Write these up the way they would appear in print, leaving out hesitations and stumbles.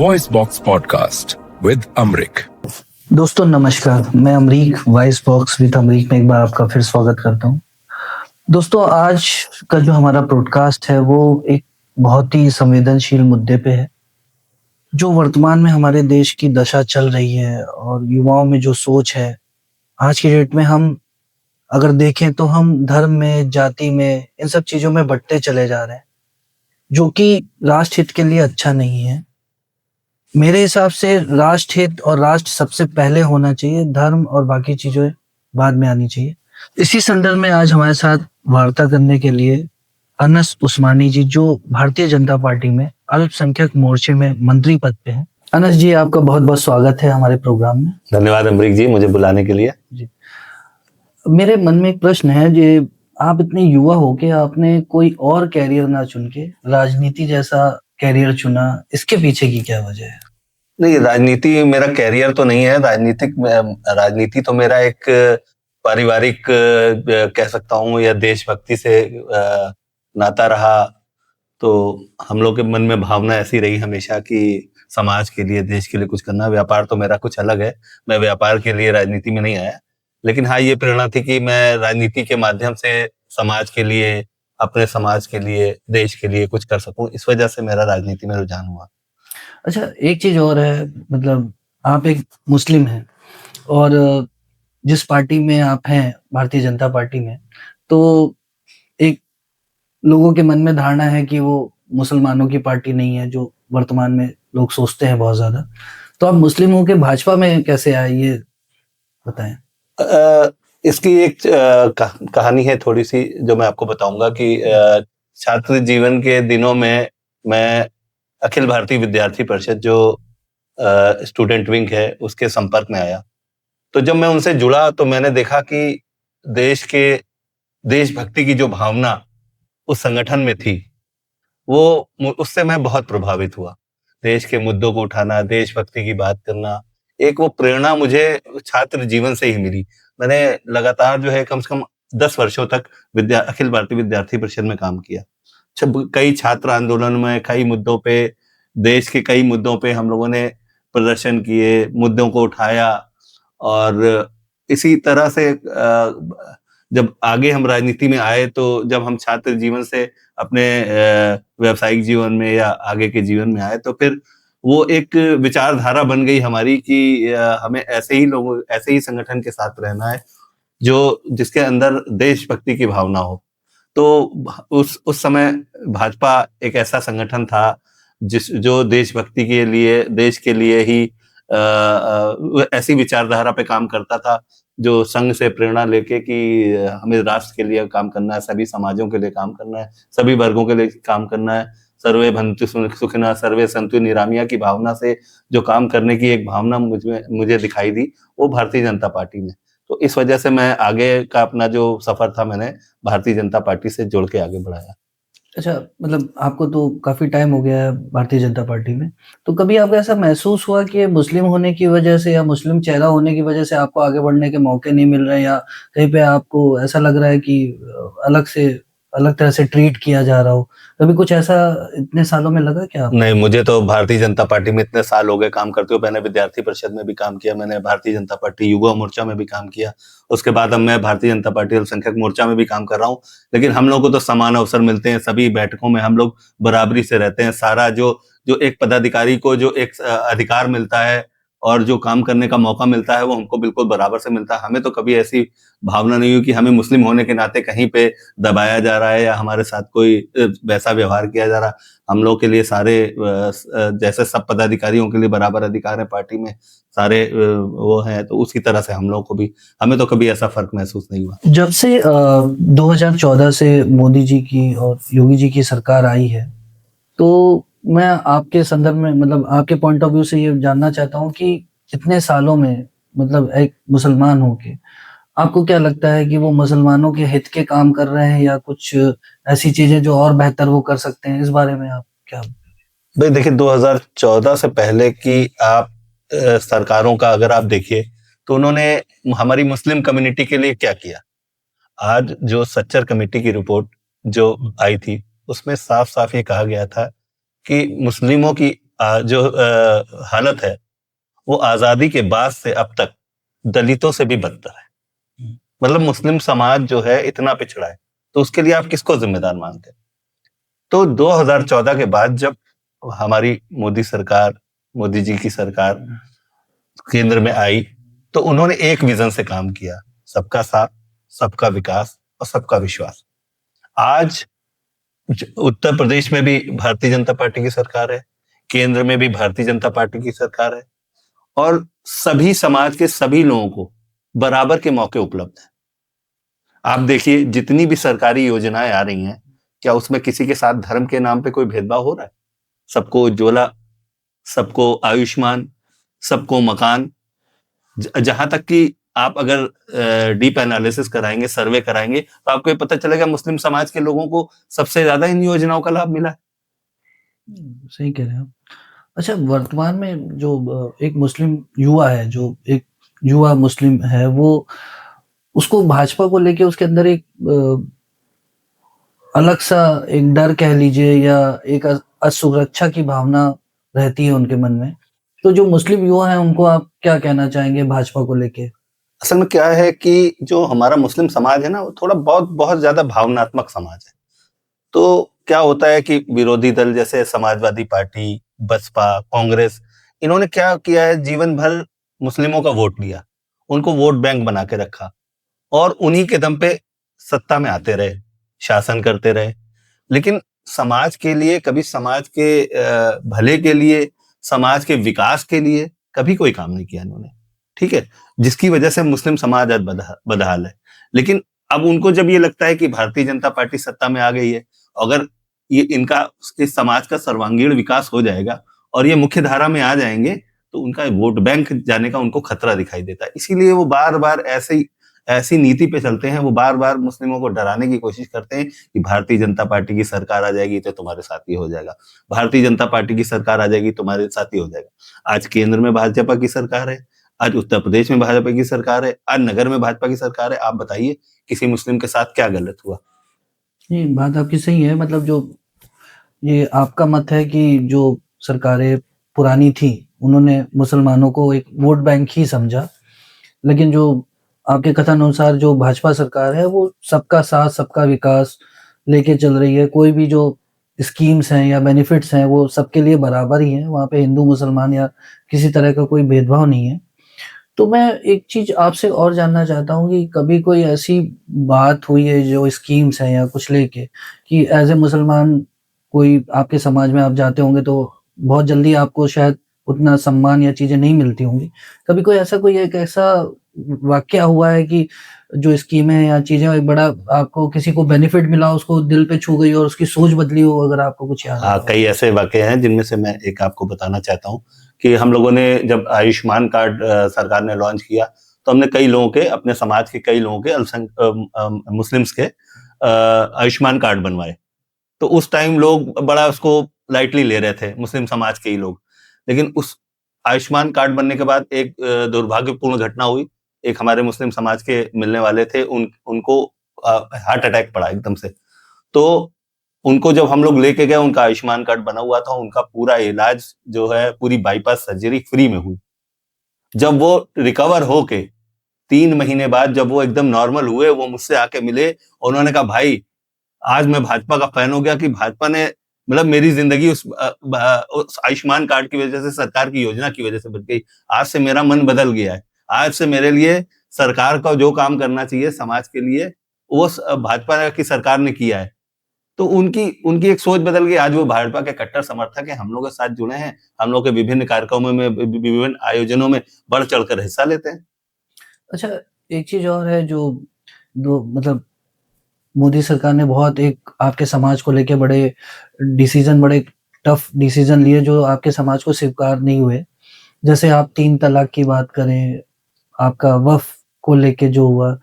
Voice box podcast with Amrik. दोस्तों नमस्कार, मैं Amrik voice box with Amrik में एक बार आपका फिर स्वागत करता हूं। दोस्तों आज का जो हमारा पॉडकास्ट है वो एक बहुत ही संवेदनशील मुद्दे पे है, जो वर्तमान में हमारे देश की दशा चल रही है और युवाओं में जो सोच है। आज की डेट में हम अगर देखें तो हम धर्म में, जाति में, इन सब चीजों में बंटते चले जा रहे हैं, जो कि राष्ट्र हित के लिए अच्छा नहीं है। मेरे हिसाब से राष्ट्र हित और राष्ट्र सबसे पहले होना चाहिए, धर्म और बाकी चीजें बाद में आनी चाहिए। इसी संदर्भ में आज हमारे साथ वार्ता करने के लिए अनस उस्मानी जी, जो भारतीय जनता पार्टी में अल्पसंख्यक मोर्चे में मंत्री पद पे हैं। अनस जी, आपका बहुत बहुत स्वागत है हमारे प्रोग्राम में। धन्यवाद अमरीक जी, मुझे बुलाने के लिए। जी, मेरे मन में एक प्रश्न है, जो आप इतने युवा होके आपने कोई और कैरियर ना चुन के राजनीति जैसा कैरियर चुना, इसके पीछे की क्या वजह है? नहीं, राजनीति मेरा कैरियर तो नहीं है। राजनीति तो मेरा एक पारिवारिक कह सकता हूँ या देशभक्ति से नाता रहा। तो हम लोग के मन में भावना ऐसी रही हमेशा कि समाज के लिए, देश के लिए कुछ करना। व्यापार तो मेरा कुछ अलग है, मैं व्यापार के लिए राजनीति में नहीं आया। लेकिन हाँ, ये प्रेरणा थी कि मैं राजनीति के माध्यम से समाज के लिए, अपने समाज के लिए, देश के लिए कुछ कर सकूं। इस वजह से मेरा राजनीति में रुझान हुआ। अच्छा, एक चीज और है, मतलब आप एक मुस्लिम हैं और जिस पार्टी में आप हैं, भारतीय जनता पार्टी में, तो एक लोगों के मन में धारणा है कि वो मुसलमानों की पार्टी नहीं है, जो वर्तमान में लोग सोचते हैं बहुत ज्यादा। तो आप मुस्लिम होकर भाजपा में कैसे आए, ये बताएं। इसकी एक कहानी है थोड़ी सी, जो मैं आपको बताऊंगा कि छात्र जीवन के दिनों में मैं अखिल भारतीय विद्यार्थी परिषद, जो स्टूडेंट विंग है, उसके संपर्क में आया। तो जब मैं उनसे जुड़ा तो मैंने देखा कि देशभक्ति की जो भावना उस संगठन में थी, वो उससे मैं बहुत प्रभावित हुआ। देश के मुद्दों को उठाना, देशभक्ति की बात करना, एक वो प्रेरणा मुझे छात्र जीवन से ही मिली। मैंने लगातार जो है कम से कम 10 वर्षों तक अखिल भारतीय विद्यार्थी परिषद में काम किया। कई छात्र आंदोलन में, कई मुद्दों पे, देश के कई मुद्दों पे हम लोगों ने प्रदर्शन किए, मुद्दों को उठाया। और इसी तरह से जब आगे हम राजनीति में आए, तो जब हम छात्र जीवन से अपने व्यावसायिक जीवन में या आगे के जीवन में आए, तो फिर वो एक विचारधारा बन गई हमारी कि हमें ऐसे ही संगठन के साथ रहना है, जिसके अंदर देशभक्ति की भावना हो। तो उस समय भाजपा एक ऐसा संगठन था जो देशभक्ति के लिए, देश के लिए ही ऐसी विचारधारा पे काम करता था, जो संघ से प्रेरणा लेके कि हमें राष्ट्र के लिए काम करना है, सभी समाजों के लिए काम करना है, सभी वर्गों के लिए काम करना है। सर्वे भवन्तु सुखिनः, सर्वे सन्तु निरामया की भावना से जो काम करने की एक भावना मुझे दिखाई दी, वो भारतीय जनता पार्टी में। तो इस वजह से मैं आगे का अपना जो सफर था, मैंने भारतीय जनता पार्टी से जुड़ के आगे बढ़ाया। अच्छा, मतलब आपको तो काफी टाइम हो गया है भारतीय जनता पार्टी में, तो कभी आपको ऐसा महसूस हुआ कि मुस्लिम होने की वजह से या मुस्लिम चेहरा होने की वजह से आपको आगे बढ़ने के मौके नहीं मिल रहे हैं, या कहीं पे आपको ऐसा लग रहा है कि अलग तरह से ट्रीट किया जा रहा हो? कभी कुछ ऐसा इतने सालों में लगा क्या आपको? नहीं, मुझे तो भारतीय जनता पार्टी में इतने साल हो गए काम करते हुए। मैंने विद्यार्थी परिषद में भी काम किया, मैंने भारतीय जनता पार्टी युवा मोर्चा में भी काम किया, उसके बाद अब मैं भारतीय जनता पार्टी अल्पसंख्यक मोर्चा में भी काम कर रहा हूँ। लेकिन हम लोगों को तो समान अवसर मिलते हैं, सभी बैठकों में हम लोग बराबरी से रहते हैं। सारा जो एक पदाधिकारी को जो एक अधिकार मिलता है और जो काम करने का मौका मिलता है, वो हमको बिल्कुल बराबर से मिलता है। हमें तो कभी ऐसी भावना नहीं हुई कि हमें मुस्लिम होने के नाते कहीं पे दबाया जा रहा है या हमारे साथ कोई वैसा व्यवहार किया जा रहा है। हम लोग के लिए सारे जैसे सब पदाधिकारियों के लिए बराबर अधिकार है पार्टी में, सारे वो हैं, तो उसी तरह से हम लोग को भी, हमें तो कभी ऐसा फर्क महसूस नहीं हुआ। जब से 2014 से मोदी जी की और योगी जी की सरकार आई है, तो मैं आपके संदर्भ में, मतलब आपके पॉइंट ऑफ व्यू से ये जानना चाहता हूँ कि इतने सालों में, मतलब एक मुसलमान होके आपको क्या लगता है कि वो मुसलमानों के हित के काम कर रहे हैं, या कुछ ऐसी चीजें जो और बेहतर वो कर सकते हैं? इस बारे में आप क्या? भाई देखिए, 2014 से पहले की आप सरकारों का अगर आप देखिए, तो उन्होंने हमारी मुस्लिम कम्युनिटी के लिए क्या किया। आज जो सच्चर कमेटी की रिपोर्ट जो आई थी, उसमें साफ साफ ये कहा गया था कि मुस्लिमों की जो हालत है वो आजादी के बाद से अब तक दलितों से भी बदतर है। मतलब मुस्लिम समाज जो है इतना पिछड़ा है, तो उसके लिए आप किसको जिम्मेदार मानते हैं? तो 2014 के बाद जब हमारी मोदी जी की सरकार केंद्र में आई, तो उन्होंने एक विजन से काम किया, सबका साथ, सबका विकास और सबका विश्वास। आज उत्तर प्रदेश में भी भारतीय जनता पार्टी की सरकार है, केंद्र में भी भारतीय जनता पार्टी की सरकार है, और सभी समाज के सभी लोगों को बराबर के मौके उपलब्ध हैं। आप देखिए जितनी भी सरकारी योजनाएं आ रही हैं, क्या उसमें किसी के साथ धर्म के नाम पे कोई भेदभाव हो रहा है? सबको उज्ज्वला, सबको आयुष्मान, सबको मकान। जहां तक कि आप अगर डीप एनालिसिस कराएंगे, सर्वे कराएंगे, तो आपको ये पता चलेगा मुस्लिम समाज के लोगों को सबसे ज्यादा इन योजनाओं का लाभ मिला है। सही कह रहे हैं आप। अच्छा, वर्तमान में जो एक मुस्लिम युवा है, जो एक युवा मुस्लिम है, वो उसको भाजपा को लेके उसके अंदर एक अलग सा एक डर कह लीजिए या एक असुरक्षा की भावना रहती है उनके मन में। तो जो मुस्लिम युवा हैं उनको आप क्या कहना चाहेंगे भाजपा को लेके? असल में क्या है कि जो हमारा मुस्लिम समाज है ना, वो थोड़ा बहुत ज्यादा भावनात्मक समाज है। तो क्या होता है कि विरोधी दल जैसे समाजवादी पार्टी, बसपा, कांग्रेस, इन्होंने क्या किया है, जीवन भर मुस्लिमों का वोट लिया, उनको वोट बैंक बना के रखा और उन्हीं के दम पे सत्ता में आते रहे, शासन करते रहे। लेकिन समाज के लिए, कभी समाज के भले के लिए, समाज के विकास के लिए कभी कोई काम नहीं किया इन्होंने। ठीक है, जिसकी वजह से मुस्लिम समाज आज बदहाल है। लेकिन अब उनको जब ये लगता है कि भारतीय जनता पार्टी सत्ता में आ गई है, अगर ये इनका इस समाज का सर्वांगीण विकास हो जाएगा और ये मुख्य धारा में आ जाएंगे, तो उनका वोट बैंक जाने का उनको खतरा दिखाई देता है। इसीलिए वो बार बार ऐसी नीति पे चलते हैं। वो बार बार मुस्लिमों को डराने की कोशिश करते हैं कि भारतीय जनता पार्टी की सरकार आ जाएगी तो तुम्हारे साथ ही हो जाएगा, भारतीय जनता पार्टी की सरकार आ जाएगी तुम्हारे साथ ही हो जाएगा। आज केंद्र में भाजपा की सरकार है, आज उत्तर प्रदेश में भाजपा की सरकार है, आज नगर में भाजपा की सरकार है। आप बताइए किसी मुस्लिम के साथ क्या गलत हुआ? ये बात आपकी सही है। मतलब जो ये आपका मत है कि जो सरकारें पुरानी थी उन्होंने मुसलमानों को एक वोट बैंक ही समझा, लेकिन जो आपके कथन अनुसार जो भाजपा सरकार है वो सबका साथ, सबका विकास लेके चल रही है। कोई भी जो स्कीम्स हैं या बेनिफिट्स हैं वो सबके लिए बराबर ही हैं। वहाँ पे हिंदू, मुसलमान या किसी तरह का कोई भेदभाव नहीं है। तो मैं एक चीज़ आपसे और जानना चाहता हूँ कि कभी कोई ऐसी बात हुई है जो स्कीम्स हैं या कुछ लेके कि एज़ ए मुसलमान कोई आपके समाज में आप जाते होंगे तो बहुत जल्दी आपको शायद उतना सम्मान या चीज़ें नहीं मिलती होंगी। कभी कोई एक ऐसा वाक़या हुआ है कि जो स्कीमें या चीज़ें एक बड़ा आपको किसी को बेनिफिट मिला, उसको दिल पे छू गई और उसकी सोच बदली हो, अगर आपको कुछ याद हाँ, हो? कई ऐसे वाक़ये हैं जिनमें से मैं एक आपको बताना चाहता हूँ कि हम लोगों ने जब आयुष्मान कार्ड सरकार ने लॉन्च किया, तो हमने कई लोगों के, अपने समाज के कई लोगों के मुस्लिम्स के आयुष्मान कार्ड बनवाए। तो उस टाइम लोग बड़ा उसको लाइटली ले रहे थे, मुस्लिम समाज के ही लोग। लेकिन उस आयुष्मान कार्ड बनने के बाद एक दुर्भाग्यपूर्ण घटना हुई। एक हमारे मुस्लिम समाज के मिलने वाले थे, उनको हार्ट अटैक पड़ा एकदम से। तो उनको जब हम लोग लेके गए, उनका आयुष्मान कार्ड बना हुआ था, उनका पूरा इलाज जो है, पूरी बाईपास सर्जरी फ्री में हुई। जब वो रिकवर होके 3 महीने बाद जब वो एकदम नॉर्मल हुए, वो मुझसे आके मिले, उन्होंने कहा, भाई आज मैं भाजपा का फैन हो गया कि भाजपा ने, मतलब मेरी जिंदगी उस आयुष्मान कार्ड की वजह से, सरकार की योजना की वजह से बच गई। आज से मेरा मन बदल गया है। आज से मेरे लिए सरकार का जो काम करना चाहिए समाज के लिए, वो भाजपा की सरकार ने किया है। तो उनकी एक सोच बदल गई। आज वो भाजपा के कट्टर समर्थक है, हम लोग के साथ जुड़े हैं, हम लोग के विभिन्न कार्यक्रमों में, विभिन्न आयोजनों में बढ़ चढ़कर हिस्सा लेते हैं। अच्छा, एक चीज़ और है जो मतलब मोदी सरकार ने बहुत एक आपके समाज को लेके बड़े टफ डिसीजन लिए जो आपके समाज को स्वीकार नहीं हुए। जैसे आप 3 तलाक की बात करें, आपका वक्फ को लेके जो हुआ,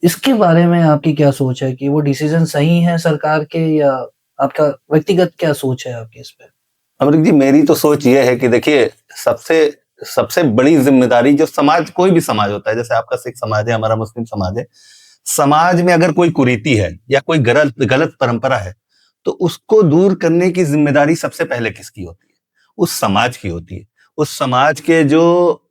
इसके बारे में आपकी क्या सोच है कि वो डिसीजन सही है सरकार के, या आपका व्यक्तिगत क्या सोच है आपकी इस पे? अमरीक जी, मेरी तो सोच ये है कि देखिए, सबसे बड़ी जिम्मेदारी जो समाज, कोई भी समाज होता है, जैसे आपका सिख समाज है, हमारा मुस्लिम समाज है, समाज में अगर कोई कुरीति है या कोई गलत परंपरा है, तो उसको दूर करने की जिम्मेदारी सबसे पहले किसकी होती है? उस समाज की होती है। उस समाज के जो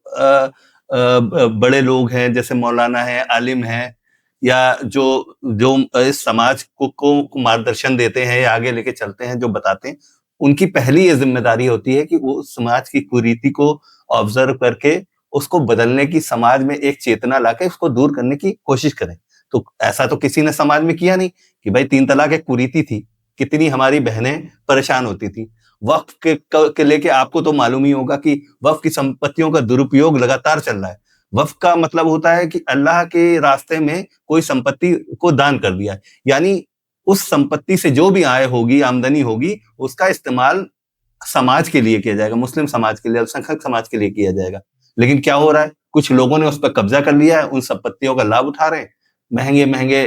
बड़े लोग हैं, जैसे मौलाना है, आलिम हैं, या जो जो इस समाज को मार्गदर्शन देते हैं या आगे लेके चलते हैं, जो बताते हैं, उनकी पहली ये जिम्मेदारी होती है कि वो समाज की कुरीति को ऑब्जर्व करके उसको बदलने की, समाज में एक चेतना लाके उसको दूर करने की कोशिश करें। तो ऐसा तो किसी ने समाज में किया नहीं कि भाई 3 तलाक एक कुरीति थी। कितनी हमारी बहनें परेशान होती थी। वक्फ के लेके आपको तो मालूम ही होगा कि वक्फ की संपत्तियों का दुरुपयोग लगातार चल रहा है। वक्फ का मतलब होता है कि अल्लाह के रास्ते में कोई संपत्ति को दान कर दिया है। यानी उस संपत्ति से जो भी आय होगी, आमदनी होगी, उसका इस्तेमाल समाज के लिए किया जाएगा, मुस्लिम समाज के लिए, अल्पसंख्यक समाज के लिए किया जाएगा। लेकिन क्या हो रहा है? कुछ लोगों ने उस पर कब्जा कर लिया है, उन संपत्तियों का लाभ उठा रहे हैं, महंगे-महंगे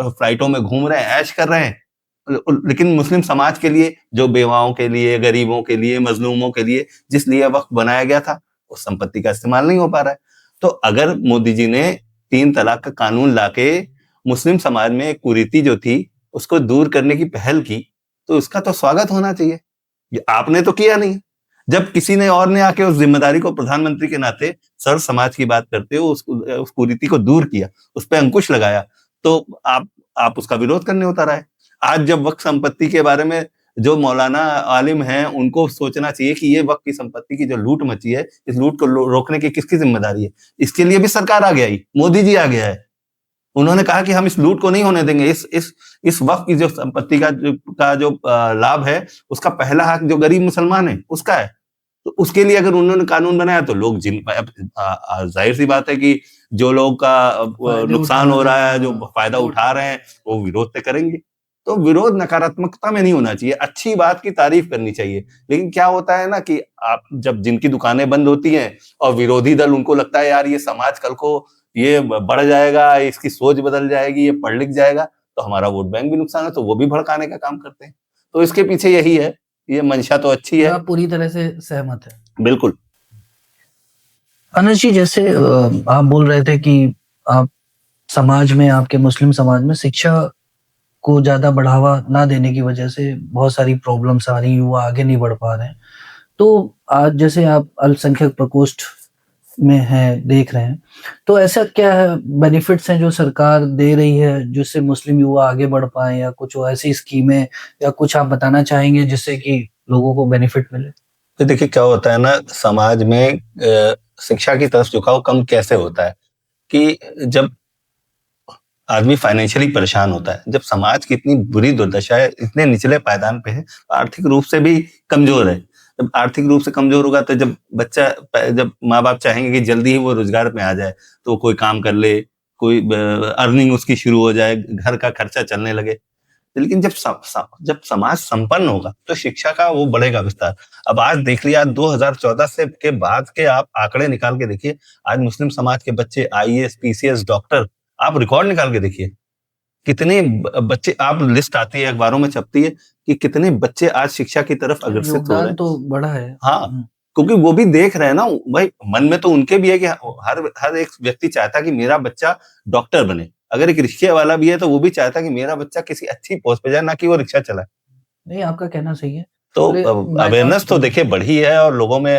फ्लाइटों में घूम रहे हैं, ऐश कर रहे हैं। लेकिन मुस्लिम समाज के लिए, जो बेवाओं के लिए, गरीबों के लिए, मजलूमों के लिए जिस लिए वक्फ बनाया गया था, उस संपत्ति का इस्तेमाल नहीं हो पा रहा है। तो अगर मोदी जी ने 3 तलाक का कानून लाके मुस्लिम समाज में एक कुरीति जो थी, उसको दूर करने की पहल की, तो उसका तो स्वागत होना चाहिए। ये आपने तो किया नहीं। जब किसी ने और ने आके उस जिम्मेदारी को प्रधानमंत्री के नाते सर्व समाज की बात करते हो, उस कुरीति को दूर किया, उस पे अंकुश लगाया, तो आप उसका विरोध करने उतर आए। आज जब वक्फ संपत्ति के बारे में जो मौलाना आलिम हैं, उनको सोचना चाहिए कि ये वक्फ की संपत्ति की जो लूट मची है, इस लूट को रोकने की किसकी जिम्मेदारी है? इसके लिए भी सरकार आ गया ही, मोदी जी आ गया है। उन्होंने कहा कि हम इस लूट को नहीं होने देंगे। इस वक्फ की जो संपत्ति का जो लाभ है, उसका पहला हक जो गरीब मुसलमान है, उसका है। तो उसके लिए अगर उन्होंने कानून बनाया, तो लोग जाहिर सी बात है कि जो लोग का नुकसान हो रहा है, जो फायदा उठा रहे हैं, वो विरोध तो करेंगे। तो विरोध नकारात्मकता में नहीं होना चाहिए, अच्छी बात की तारीफ करनी चाहिए। लेकिन क्या होता है ना कि आप जब जिनकी दुकानें बंद होती हैं और विरोधी दल, उनको लगता है यार ये समाज कल को ये बढ़ जाएगा, इसकी सोच बदल जाएगी, ये पढ़ लिख जाएगा, तो हमारा वोट बैंक भी नुकसान है, तो वो भी भड़काने का काम करते हैं। तो इसके पीछे यही है, ये मंशा तो अच्छी है। आप पूरी तरह से सहमत है? बिल्कुल। अनुज जी, जैसे आप बोल रहे थे कि आप समाज में, आपके मुस्लिम समाज में शिक्षा को ज्यादा बढ़ावा ना देने की वजह से बहुत सारी प्रॉब्लम्स आ रही, युवा आगे नहीं बढ़ पा रहे हैं। तो आज जैसे आप अल्पसंख्यक प्रकोष्ठ में हैं, देख रहे हैं, तो ऐसा क्या है बेनिफिट्स हैं जो सरकार दे रही है जिससे मुस्लिम युवा आगे बढ़ पाए, या कुछ ऐसी स्कीमें या कुछ आप बताना चाहेंगे जिससे कि लोगों को बेनिफिट मिले? तो देखिए क्या होता है ना, समाज में शिक्षा की तरफ झुकाव कम कैसे होता है कि जब आदमी फाइनेंशियली परेशान होता है, जब समाज की इतनी बुरी दुर्दशा है, इतने निचले पायदान पे है, आर्थिक रूप से भी कमजोर है। जब आर्थिक रूप से कमजोर होगा, तो जब माँ बाप चाहेंगे कि जल्दी ही वो रोजगार में आ जाए, तो कोई काम कर ले, कोई अर्निंग उसकी शुरू हो जाए, घर का खर्चा चलने लगे। लेकिन जब समाज संपन्न होगा, तो शिक्षा का वो बढ़ेगा विस्तार। अब आज देख लिया, 2014 से के बाद के आप आंकड़े निकाल के देखिए, आज मुस्लिम समाज के बच्चे आईएएस, पीसीएस, डॉक्टर, आप रिकॉर्ड निकाल के देखिए, कितने बच्चे, आप लिस्ट आती है अखबारों में छपती है कि कितने बच्चे आज शिक्षा की तरफ अग्रसर हो रहे हैं। तो बड़ा है। हाँ, क्योंकि वो भी देख रहे हैं ना भाई, मन में तो उनके भी है कि हर एक व्यक्ति चाहता कि मेरा बच्चा डॉक्टर बने। अगर एक रिक्शे वाला भी है, तो वो भी चाहता कि मेरा बच्चा किसी अच्छी पोस्ट पे जाए, ना कि वो रिक्शा चलाए। नहीं, आपका कहना सही है। तो अवेयरनेस तो देखिए बढ़ी है, और लोगों में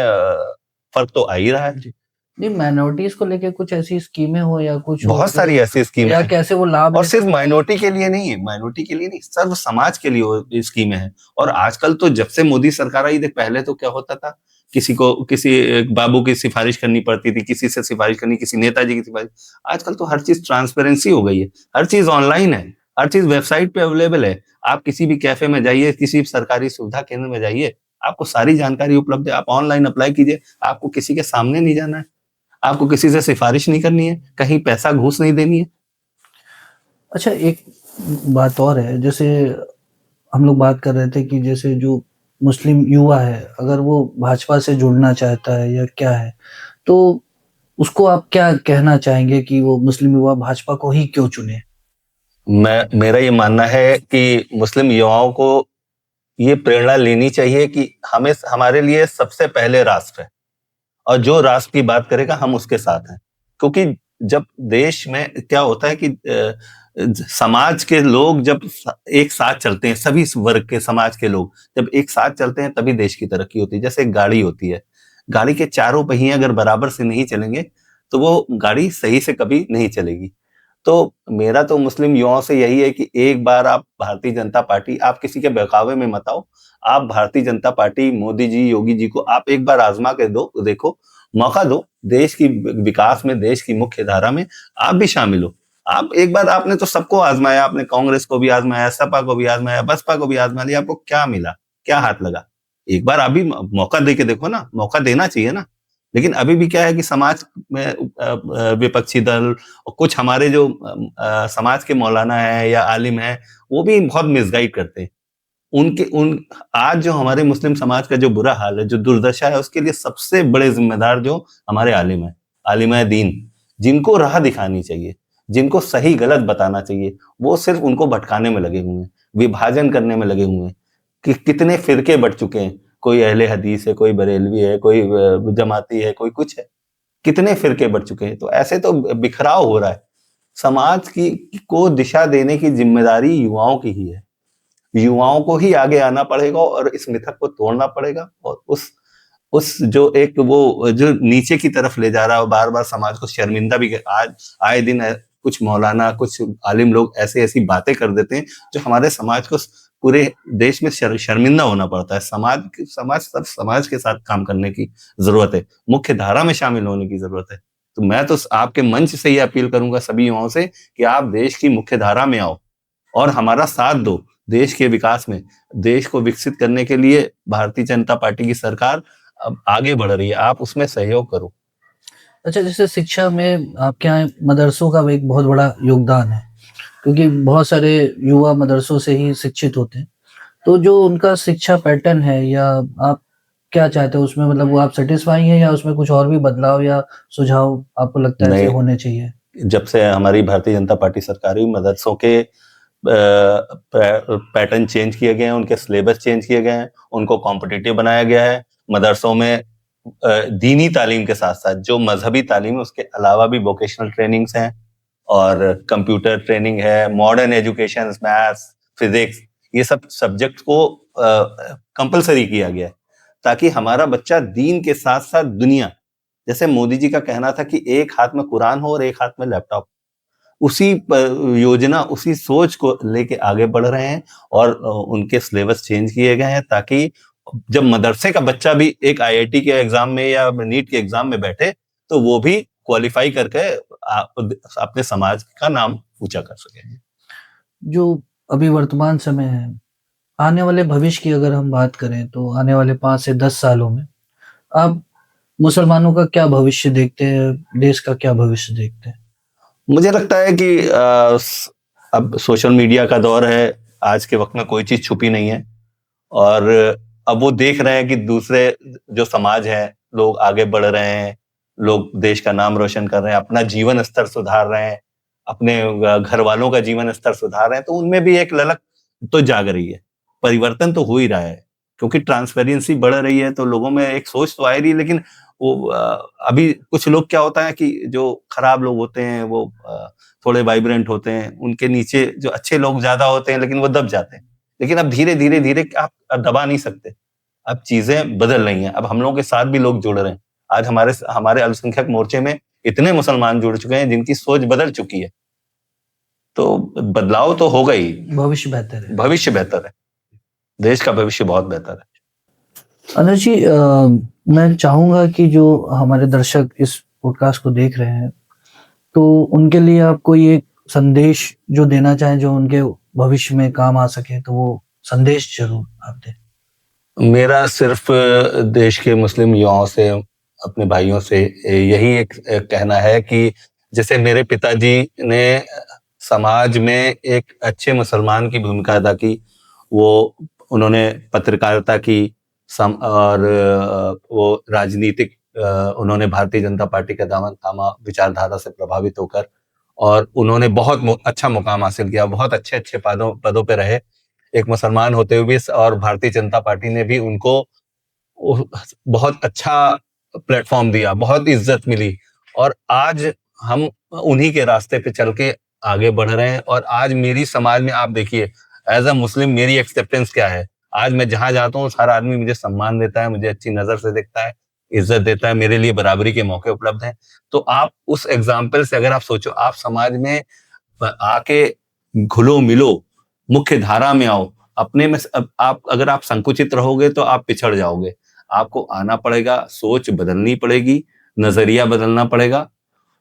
फर्क तो आ ही रहा है। नहीं, माइनॉरिटीज को लेके कुछ ऐसी स्कीमें हो या कुछ बहुत सारी ऐसी स्कीमें या कैसे वो लाभ, और सिर्फ माइनॉरिटी के लिए नहीं है, माइनॉरिटी के लिए नहीं, सर्व समाज के लिए स्कीमें हैं। और आजकल तो जब से मोदी सरकार आई, देख पहले तो क्या होता था, किसी बाबू की सिफारिश करनी पड़ती थी, किसी से सिफारिश करनी, किसी नेताजी की सिफारिश। आजकल तो हर चीज ट्रांसपेरेंसी हो गई है, हर चीज ऑनलाइन है, हर चीज वेबसाइट पे अवेलेबल है। आप किसी भी कैफे में जाइए, किसी सरकारी सुविधा केंद्र में जाइए, आपको सारी जानकारी उपलब्ध है। आप ऑनलाइन अप्लाई कीजिए, आपको किसी के सामने नहीं जाना है, आपको किसी से सिफारिश नहीं करनी है, कहीं पैसा घूस नहीं देनी है। अच्छा, एक बात और है, जैसे हम लोग बात कर रहे थे कि जैसे जो मुस्लिम युवा है, अगर वो भाजपा से जुड़ना चाहता है या क्या है, तो उसको आप क्या कहना चाहेंगे कि वो मुस्लिम युवा भाजपा को ही क्यों चुने? मेरा ये मानना है कि मुस्लिम युवाओं को ये प्रेरणा लेनी चाहिए कि हमारे लिए सबसे पहले राष्ट्र है, और जो राष्ट्र की बात करेगा हम उसके साथ हैं। क्योंकि जब देश में क्या होता है कि समाज के लोग जब एक साथ चलते हैं, सभी वर्ग के समाज के लोग जब एक साथ चलते हैं तभी देश की तरक्की होती है। जैसे एक गाड़ी होती है, गाड़ी के चारों पहिए अगर बराबर से नहीं चलेंगे तो वो गाड़ी सही से कभी नहीं चलेगी। तो मेरा तो मुस्लिम युवाओं से यही है कि एक बार आप भारतीय जनता पार्टी, आप किसी के बहकावे में मत आओ, आप भारतीय जनता पार्टी, मोदी जी, योगी जी को आप एक बार आजमा के देखो, मौका दो, देश की विकास में, देश की मुख्य धारा में आप भी शामिल हो। आप एक बार, आपने तो सबको आजमाया, आपने कांग्रेस को भी आजमाया, सपा को भी आजमाया, बसपा को भी आजमा लिया, आपको क्या मिला, क्या हाथ लगा? एक बार आप भी मौका दे के देखो ना, मौका देना चाहिए ना। लेकिन अभी भी क्या है कि समाज में विपक्षी दल और कुछ हमारे जो समाज के मौलाना है या आलिम है, वो भी बहुत मिसगाइड करते हैं। उनके उन आज जो हमारे मुस्लिम समाज का जो बुरा हाल है, जो दुर्दशा है, उसके लिए सबसे बड़े जिम्मेदार जो हमारे आलिम है, आलिमा दीन, जिनको राह दिखानी चाहिए, जिनको सही गलत बताना चाहिए, वो सिर्फ उनको भटकाने में लगे हुए हैं, विभाजन करने में लगे हुए हैं। कि कितने फिरके बढ़ चुके हैं, कोई अहले हदीस है, कोई बरेलवी है, कोई जमाती है, कोई कुछ है, कितने फिरके बढ़ चुके हैं। तो ऐसे तो बिखराव हो रहा है। समाज की को दिशा देने की जिम्मेदारी युवाओं की ही है। युवाओं को ही आगे आना पड़ेगा और इस मिथक को तोड़ना पड़ेगा, और उस जो एक वो जो नीचे की तरफ ले जा रहा है, बार बार समाज को शर्मिंदा भी आज आए दिन कुछ मौलाना, कुछ आलिम लोग ऐसी ऐसी बातें कर देते हैं जो हमारे समाज को पूरे देश में शर्मिंदा होना पड़ता है। समाज के साथ काम करने की जरूरत है, मुख्य धारा में शामिल होने की जरूरत है। तो मैं तो आपके मंच से ही अपील करूंगा सभी युवाओं से कि आप देश की मुख्य धारा में आओ और हमारा साथ दो देश के विकास में। देश को विकसित करने के लिए भारतीय जनता पार्टी की सरकार अब आगे बढ़ रही है, आप उसमें सहयोग करो। अच्छा, जैसे शिक्षा में आपके यहाँ मदरसों का एक बहुत बड़ा योगदान है, क्योंकि बहुत सारे युवा मदरसों से ही शिक्षित होते हैं। तो जो उनका शिक्षा पैटर्न है, या आप क्या चाहते हो उसमें, मतलब वो आप सेटिस्फाई हैं या उसमें कुछ और भी बदलाव या सुझाव आपको लगता है ऐसे होने चाहिए? जब से हमारी भारतीय जनता पार्टी सरकार हुई, मदरसों के पैटर्न चेंज किए गए हैं, उनके सिलेबस चेंज किए गए हैं, उनको कॉम्पिटिटिव बनाया गया है। मदरसों में दीनी तालीम के साथ साथ जो मजहबी तालीम है उसके अलावा भी वोकेशनल ट्रेनिंग्स हैं और कंप्यूटर ट्रेनिंग है, मॉडर्न एजुकेशन, मैथ्स, फिजिक्स, ये सब सब्जेक्ट को कंपलसरी किया गया है ताकि हमारा बच्चा दीन के साथ साथ दुनिया, जैसे मोदी जी का कहना था कि एक हाथ में कुरान हो और एक हाथ में लैपटॉप, उसी योजना, उसी सोच को लेके आगे बढ़ रहे हैं और उनके सिलेबस चेंज किए गए हैं ताकि जब मदरसे का बच्चा भी एक आईआईटी के एग्जाम में या नीट के एग्जाम में बैठे तो वो भी क्वालिफाई करके अपने समाज का नाम ऊंचा कर सके। जो अभी वर्तमान समय है, आने वाले भविष्य की अगर हम बात करें तो आने वाले 5 से 10 सालों में आप मुसलमानों का क्या भविष्य देखते हैं, देश का क्या भविष्य देखते हैं? मुझे लगता है कि अब सोशल मीडिया का दौर है, आज के वक्त में कोई चीज छुपी नहीं है और अब वो देख रहे हैं कि दूसरे जो समाज है, लोग आगे बढ़ रहे हैं, लोग देश का नाम रोशन कर रहे हैं, अपना जीवन स्तर सुधार रहे हैं, अपने घर वालों का जीवन स्तर सुधार रहे हैं, तो उनमें भी एक ललक तो जाग रही है, परिवर्तन तो हो ही रहा है क्योंकि ट्रांसपेरेंसी बढ़ रही है, तो लोगों में एक सोच तो आ रही है। लेकिन वो अभी कुछ लोग क्या होता है कि जो खराब लोग होते हैं वो थोड़े वाइब्रेंट होते हैं, उनके नीचे जो अच्छे लोग ज्यादा होते हैं लेकिन वो दब जाते हैं। लेकिन अब धीरे धीरे धीरे आप दबा नहीं सकते, अब चीजें बदल रही हैं, अब हम लोगों के साथ भी लोग जुड़ रहे हैं। आज हमारे अल्पसंख्यक मोर्चे में इतने मुसलमान जुड़ चुके हैं जिनकी सोच बदल चुकी है, तो बदलाव तो होगा ही। भविष्य बेहतर है, भविष्य बेहतर है, देश का भविष्य बहुत बेहतर है। अनुज जी, मैं चाहूंगा कि जो हमारे दर्शक इस पॉडकास्ट को देख रहे हैं तो उनके लिए आप कोई एक संदेश जो देना चाहें जो उनके भविष्य में काम आ सके, तो वो संदेश जरूर आप दें। मेरा सिर्फ देश के मुस्लिम युवाओं से, अपने भाइयों से यही एक कहना है कि जैसे मेरे पिताजी ने समाज में एक अच्छे मुसलमान की भूमिका अदा की, वो उन्होंने पत्रकारिता की और वो राजनीतिक, उन्होंने भारतीय जनता पार्टी का दामन थामा विचारधारा से प्रभावित होकर, और उन्होंने बहुत अच्छा मुकाम हासिल किया, बहुत अच्छे अच्छे पदों पे रहे एक मुसलमान होते हुए भी, और भारतीय जनता पार्टी ने भी उनको बहुत अच्छा प्लेटफॉर्म दिया, बहुत इज्जत मिली, और आज हम उन्हीं के रास्ते पे चल के आगे बढ़ रहे हैं। और आज मेरी समाज में आप देखिए, एज अ मुस्लिम मेरी एक्सेप्टेंस क्या है। आज मैं जहां जाता हूँ हर आदमी मुझे सम्मान देता है, मुझे अच्छी नजर से देखता है, इज्जत देता है, मेरे लिए बराबरी के मौके उपलब्ध हैं। तो आप उस एग्जाम्पल से अगर आप सोचो, आप समाज में आके घुलो मिलो, मुख्य धारा में आओ, अपने में आप अगर आप संकुचित रहोगे तो आप पिछड़ जाओगे। आपको आना पड़ेगा, सोच बदलनी पड़ेगी, नजरिया बदलना पड़ेगा,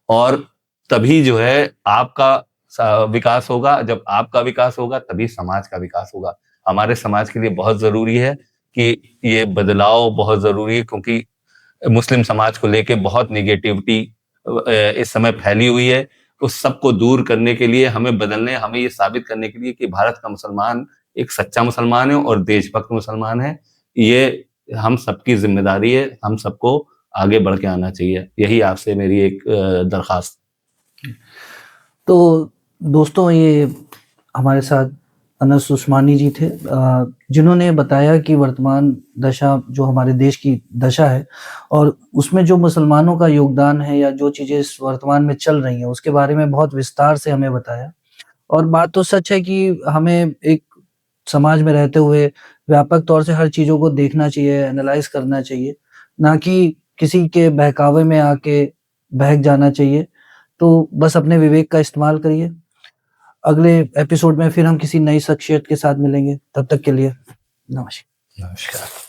और तभी जो है आपका विकास होगा। जब आपका विकास होगा तभी समाज का विकास होगा। हमारे समाज के लिए बहुत जरूरी है कि ये बदलाव बहुत जरूरी है, क्योंकि मुस्लिम समाज को लेके बहुत निगेटिविटी इस समय फैली हुई है। उस सबको दूर करने के लिए हमें ये साबित करने के लिए कि भारत का मुसलमान एक सच्चा मुसलमान है और देशभक्त मुसलमान है। ये हम सबकी जिम्मेदारी है, हम सबको आगे बढ़ के आना चाहिए। यही आपसे मेरी एक दरखास्त। तो दोस्तों, ये हमारे साथ अनस उस्मानी जी थे, जिन्होंने बताया कि वर्तमान दशा जो हमारे देश की दशा है और उसमें जो मुसलमानों का योगदान है या जो चीज़ें इस वर्तमान में चल रही हैं उसके बारे में बहुत विस्तार से हमें बताया। और बात तो सच है कि हमें एक समाज में रहते हुए व्यापक तौर से हर चीज़ों को देखना चाहिए, एनालाइज़ करना चाहिए, ना कि किसी के बहकावे में आके बहक जाना चाहिए। तो बस अपने विवेक का इस्तेमाल करिए। अगले एपिसोड में फिर हम किसी नई शख्सियत के साथ मिलेंगे। तब तक के लिए नमस्कार। नमस्कार।